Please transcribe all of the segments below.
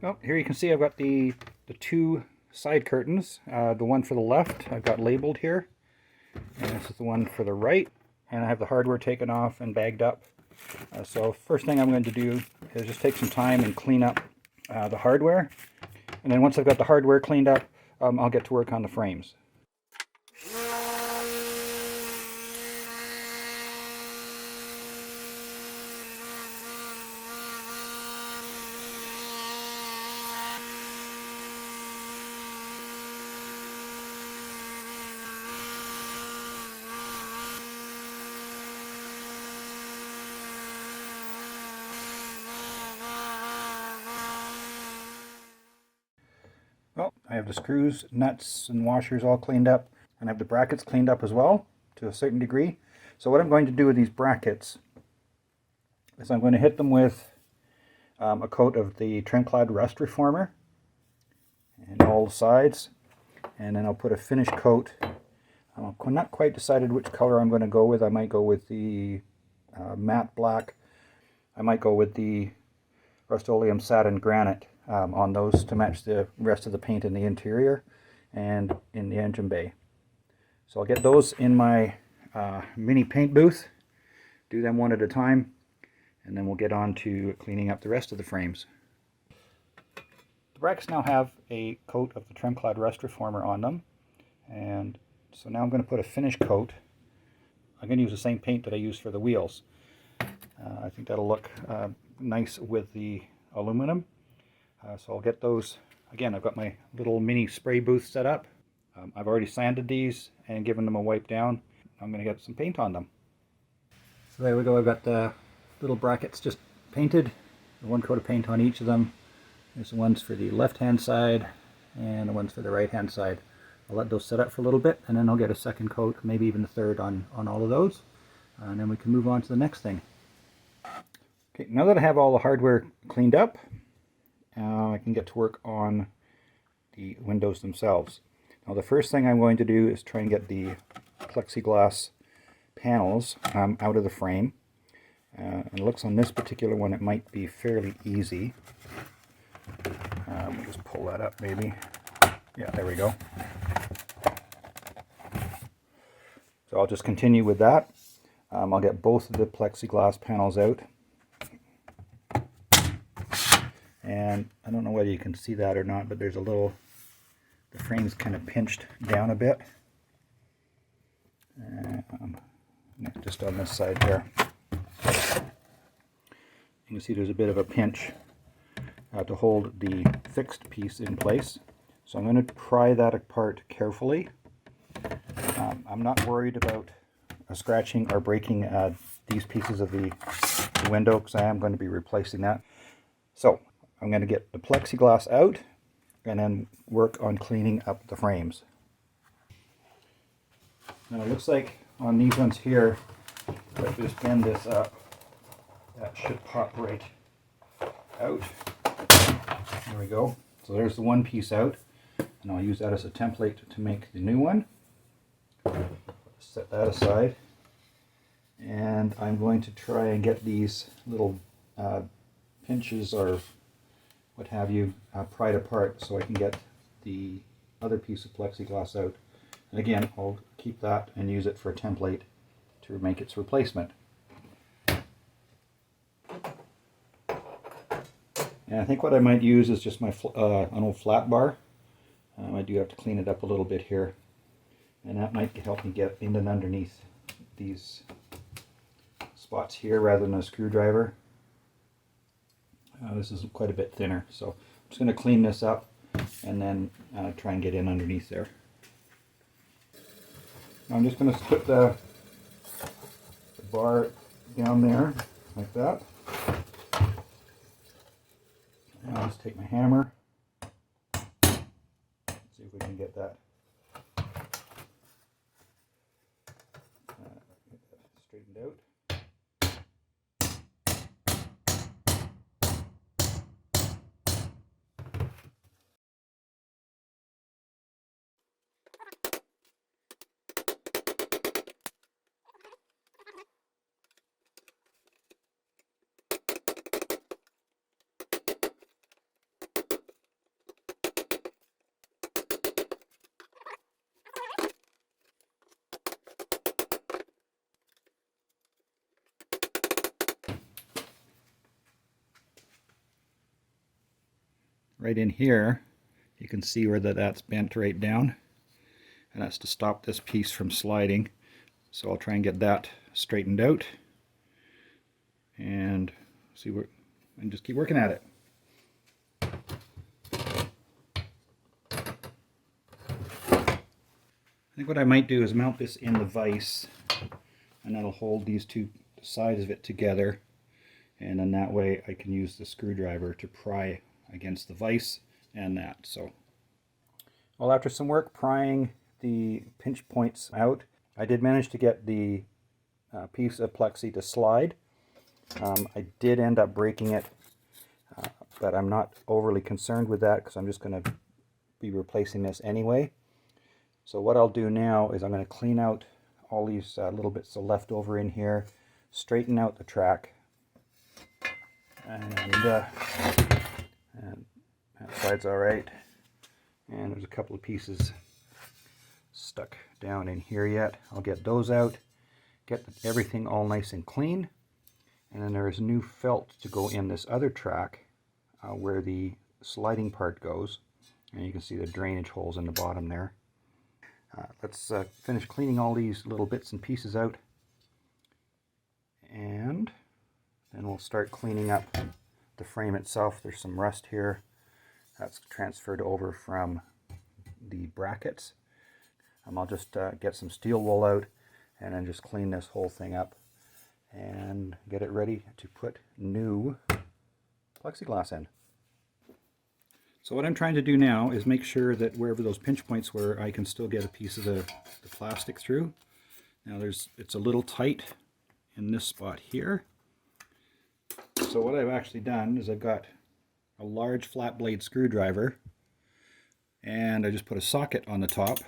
Well, here you can see I've got the two side curtains. The one for the left I've got labeled here, and this is the one for the right, and I have the hardware taken off and bagged up. So first thing I'm going to do is just take some time and clean up the hardware, and then once I've got the hardware cleaned up, I'll get to work on the frames. Well, I have the screws, nuts, and washers all cleaned up, and I have the brackets cleaned up as well, to a certain degree. So what I'm going to do with these brackets is I'm going to hit them with a coat of the Trim-Clad Rust Reformer and all sides, and then I'll put a finish coat. I'm not quite decided which color I'm going to go with. I might go with the matte black. I might go with the Rust-Oleum Satin Granite on those to match the rest of the paint in the interior and in the engine bay. So I'll get those in my mini paint booth, do them one at a time, and then we'll get on to cleaning up the rest of the frames. The brackets now have a coat of the Trim-Clad Rust Reformer on them, and so now I'm going to put a finish coat. I'm going to use the same paint that I used for the wheels. I think that'll look nice with the aluminum. So I'll get those. Again, I've got my little mini spray booth set up. I've already sanded these and given them a wipe down. I'm going to get some paint on them. So there we go. I've got the little brackets just painted. One coat of paint on each of them. There's the ones for the left-hand side and the ones for the right-hand side. I'll let those set up for a little bit, and then I'll get a second coat, maybe even a third on all of those. And then we can move on to the next thing. Okay, now that I have all the hardware cleaned up, I can get to work on the windows themselves. Now the first thing I'm going to do is try and get the plexiglass panels out of the frame. And it looks on this particular one it might be fairly easy. We'll just pull that up maybe. Yeah, there we go. So I'll just continue with that. I'll get both of the plexiglass panels out. And I don't know whether you can see that or not, but there's a little, the frame's kind of pinched down a bit. Just on this side there. You can see there's a bit of a pinch to hold the fixed piece in place. So I'm going to pry that apart carefully. I'm not worried about scratching or breaking these pieces of the window because I am going to be replacing that. So I'm going to get the plexiglass out and then work on cleaning up the frames. Now it looks like on these ones here, if I just bend this up, that should pop right out. There we go. So there's the one piece out, and I'll use that as a template to make the new one. Set that aside, and I'm going to try and get these little pinches or what have you pried apart so I can get the other piece of plexiglass out. And again, I'll keep that and use it for a template to make its replacement. And I think what I might use is just my an old flat bar. I do have to clean it up a little bit here, and that might help me get in and underneath these spots here rather than a screwdriver. This is quite a bit thinner, so I'm just going to clean this up and then try and get in underneath there. Now I'm just going to put the bar down there like that. And I'll just take my hammer, see if we can get that straightened out. right in here, you can see where that's bent right down, and that's to stop this piece from sliding. So I'll try and get that straightened out and see what, and just keep working at it. I think what I might do is mount this in the vise, and that'll hold these two sides of it together, and then that way I can use the screwdriver to pry against the vise and that. So, well, after some work prying the pinch points out, I did manage to get the piece of plexi to slide. I did end up breaking it, but I'm not overly concerned with that because I'm just going to be replacing this anyway. So what I'll do now is I'm going to clean out all these little bits of leftover in here, straighten out the track, and that side's all right. And there's a couple of pieces stuck down in here yet. I'll get those out, get everything all nice and clean, and then there's new felt to go in this other track where the sliding part goes, and you can see the drainage holes in the bottom there. Let's finish cleaning all these little bits and pieces out, and then we'll start cleaning up the frame itself. There's some rust here that's transferred over from the brackets. I'll just get some steel wool out and then just clean this whole thing up and get it ready to put new plexiglass in. So what I'm trying to do now is make sure that wherever those pinch points were, I can still get a piece of the plastic through. Now it's a little tight in this spot here. So what I've actually done is I've got a large flat blade screwdriver, and I just put a socket on the top.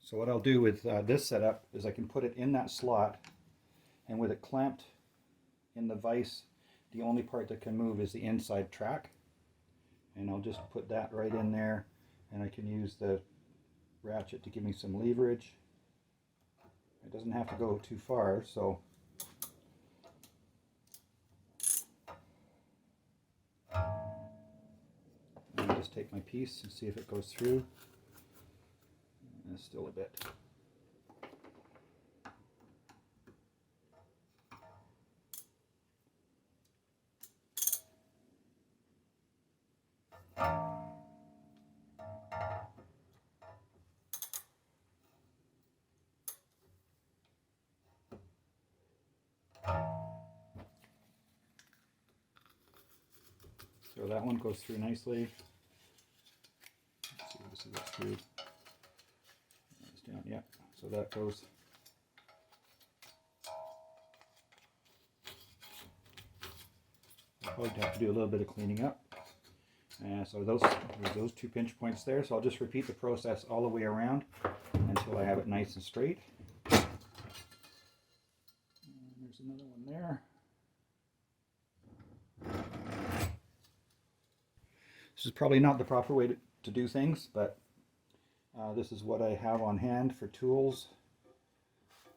So what I'll do with this setup is I can put it in that slot, and with it clamped in the vise, the only part that can move is the inside track. And I'll just put that right in there, and I can use the ratchet to give me some leverage. It doesn't have to go too far, so I'll just take my piece and see if it goes through. And still a bit. So that one goes through nicely. Let's see if this is through. It's down, yeah. So that goes. I'll probably have to do a little bit of cleaning up. So there's those two pinch points there. So I'll just repeat the process all the way around until I have it nice and straight. And there's another one there. This is probably not the proper way to do things, but this is what I have on hand for tools,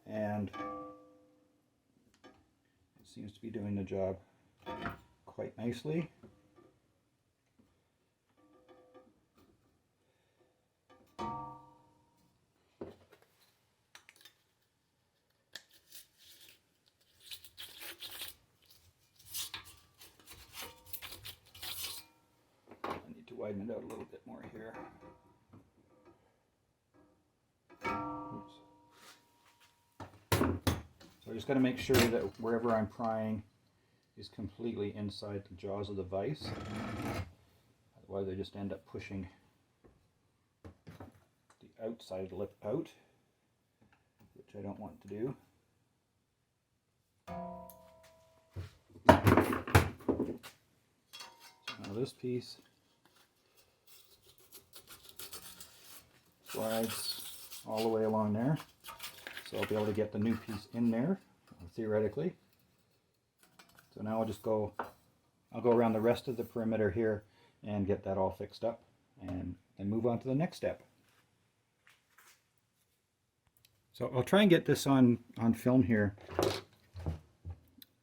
and it seems to be doing the job quite nicely. Widen it out a little bit more here. Oops. So I just got to make sure that wherever I'm prying is completely inside the jaws of the vise. Otherwise I just end up pushing the outside lip out, which I don't want to do. So now this piece slides all the way along there, so I'll be able to get the new piece in there, theoretically. So now I'll go around the rest of the perimeter here and get that all fixed up, and then move on to the next step. So I'll try and get this on film here.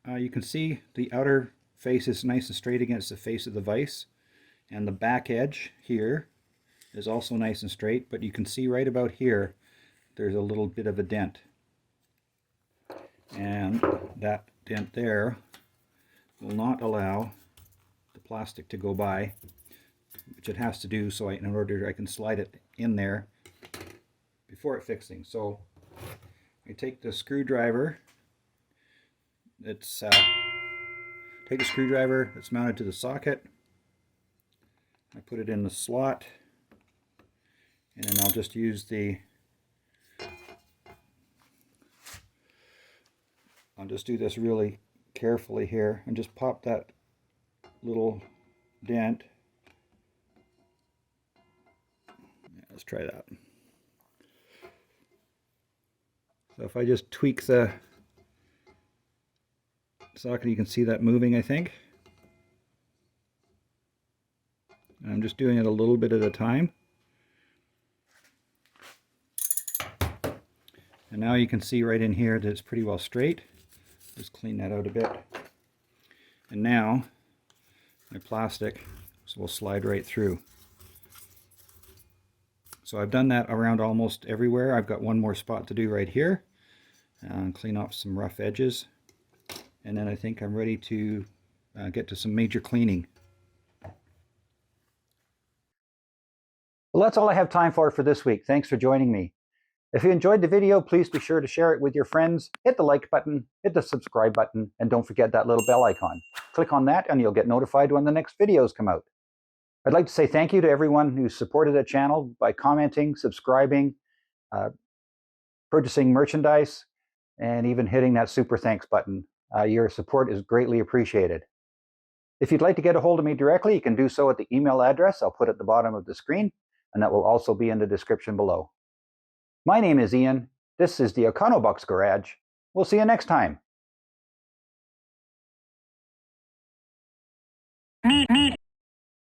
You can see the outer face is nice and straight against the face of the vise, and the back edge here is also nice and straight, but you can see right about here there's a little bit of a dent, and that dent there will not allow the plastic to go by, which it has to do so in order I can slide it in there before it fixing. So I take the screwdriver that's mounted to the socket, I put it in the slot, and then I'll just use I'll just do this really carefully here and just pop that little dent. Yeah, let's try that. So if I just tweak the socket, you can see that moving, I think. And I'm just doing it a little bit at a time. And now you can see right in here that it's pretty well straight. Just clean that out a bit. And now my plastic will slide right through. So I've done that around almost everywhere. I've got one more spot to do right here. And clean off some rough edges. And then I think I'm ready to get to some major cleaning. Well, that's all I have time for this week. Thanks for joining me. If you enjoyed the video, please be sure to share it with your friends. Hit the like button, hit the subscribe button, and don't forget that little bell icon. Click on that and you'll get notified when the next videos come out. I'd like to say thank you to everyone who supported the channel by commenting, subscribing, purchasing merchandise, and even hitting that super thanks button. Your support is greatly appreciated. If you'd like to get a hold of me directly, you can do so at the email address I'll put at the bottom of the screen, and that will also be in the description below. My name is Ian. This is the Econobox Garage. We'll see you next time.